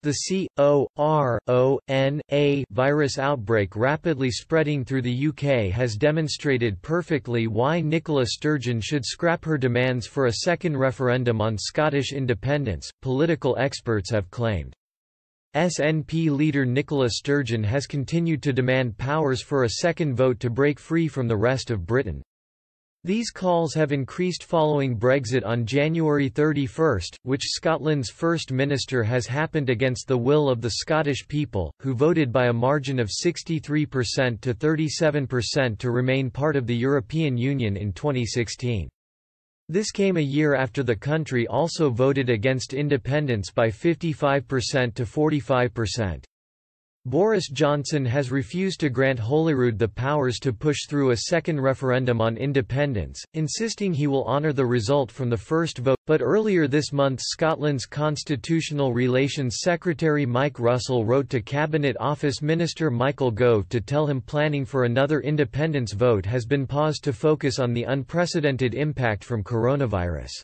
The c.o.r.o.n.a.virus outbreak rapidly spreading through the UK has demonstrated perfectly why Nicola Sturgeon should scrap her demands for a second referendum on Scottish independence, political experts have claimed. SNP leader Nicola Sturgeon has continued to demand powers for a second vote to break free from the rest of Britain. These calls have increased following Brexit on January 31, which Scotland's First Minister has happened against the will of the Scottish people, who voted by a margin of 63% to 37% to remain part of the European Union in 2016. This came a year after the country also voted against independence by 55% to 45%. Boris Johnson has refused to grant Holyrood the powers to push through a second referendum on independence, insisting he will honour the result from the first vote. But earlier this month Scotland's Constitutional Relations Secretary Mike Russell wrote to Cabinet Office Minister Michael Gove to tell him planning for another independence vote has been paused to focus on the unprecedented impact from coronavirus.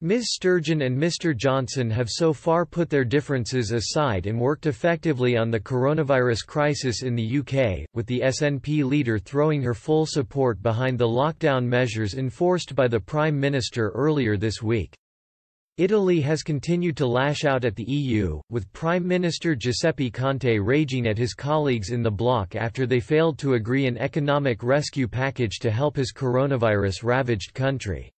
Ms. Sturgeon and Mr. Johnson have so far put their differences aside and worked effectively on the coronavirus crisis in the UK, with the SNP leader throwing her full support behind the lockdown measures enforced by the Prime Minister earlier this week. Italy has continued to lash out at the EU, with Prime Minister Giuseppe Conte raging at his colleagues in the bloc after they failed to agree an economic rescue package to help his coronavirus-ravaged country.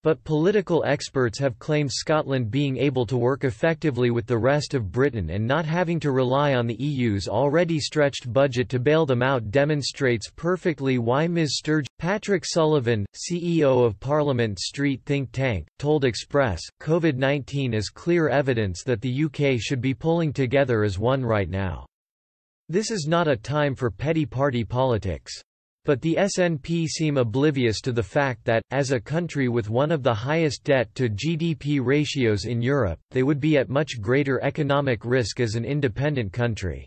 But political experts have claimed Scotland being able to work effectively with the rest of Britain and not having to rely on the EU's already stretched budget to bail them out demonstrates perfectly why Ms. Sturgeon. Patrick Sullivan, CEO of Parliament Street think tank, told Express, COVID-19 is clear evidence that the UK should be pulling together as one right now. This is not a time for petty party politics. But the SNP seem oblivious to the fact that, as a country with one of the highest debt-to-GDP ratios in Europe, they would be at much greater economic risk as an independent country.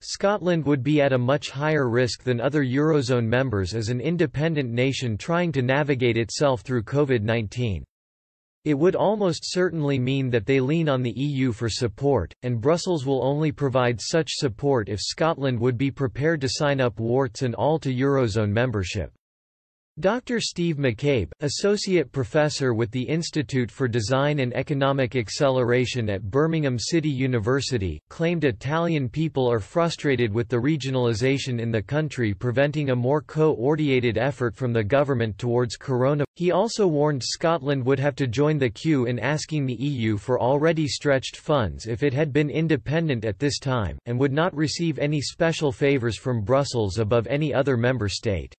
Scotland would be at a much higher risk than other Eurozone members as an independent nation trying to navigate itself through COVID-19. It would almost certainly mean that they lean on the EU for support, and Brussels will only provide such support if Scotland would be prepared to sign up warts and all to Eurozone membership. Dr. Steve McCabe, Associate Professor with the Institute for Design and Economic Acceleration at Birmingham City University, claimed Italian people are frustrated with the regionalisation in the country preventing a more coordinated effort from the government towards corona. He also warned Scotland would have to join the queue in asking the EU for already stretched funds if it had been independent at this time, and would not receive any special favours from Brussels above any other member state.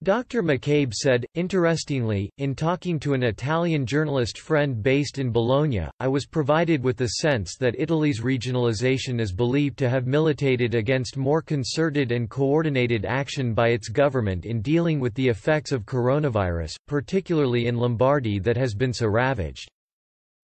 Dr. McCabe said, interestingly, in talking to an Italian journalist friend based in Bologna, I was provided with the sense that Italy's regionalisation is believed to have militated against more concerted and coordinated action by its government in dealing with the effects of coronavirus, particularly in Lombardy that has been so ravaged.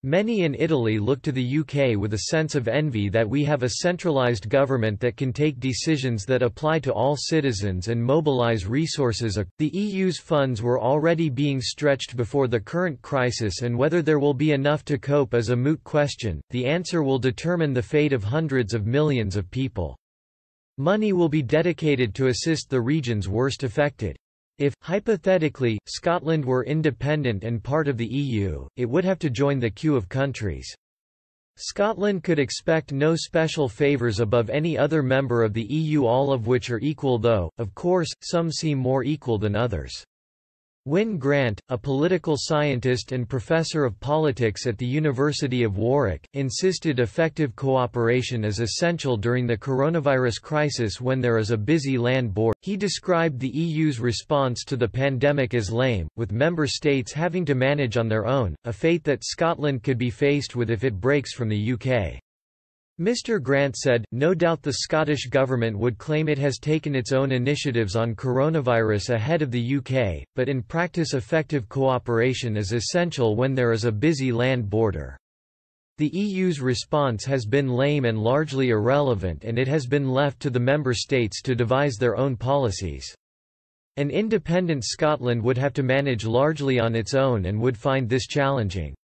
Many in Italy look to the UK with a sense of envy that we have a centralised government that can take decisions that apply to all citizens and mobilise resources. The EU's funds were already being stretched before the current crisis, and whether there will be enough to cope is a moot question. The answer will determine the fate of hundreds of millions of people. Money will be dedicated to assist the regions worst affected. If, hypothetically, Scotland were independent and part of the EU, it would have to join the queue of countries. Scotland could expect no special favours above any other member of the EU, all of which are equal, though, of course, some seem more equal than others. Wyn Grant, a political scientist and professor of politics at the University of Warwick, insisted effective cooperation is essential during the coronavirus crisis when there is a busy land border. He described the EU's response to the pandemic as lame, with member states having to manage on their own, a fate that Scotland could be faced with if it breaks from the UK. Mr. Grant said, no doubt the Scottish Government would claim it has taken its own initiatives on coronavirus ahead of the UK, but in practice effective cooperation is essential when there is a busy land border. The EU's response has been lame and largely irrelevant, and it has been left to the member states to devise their own policies. An independent Scotland would have to manage largely on its own and would find this challenging.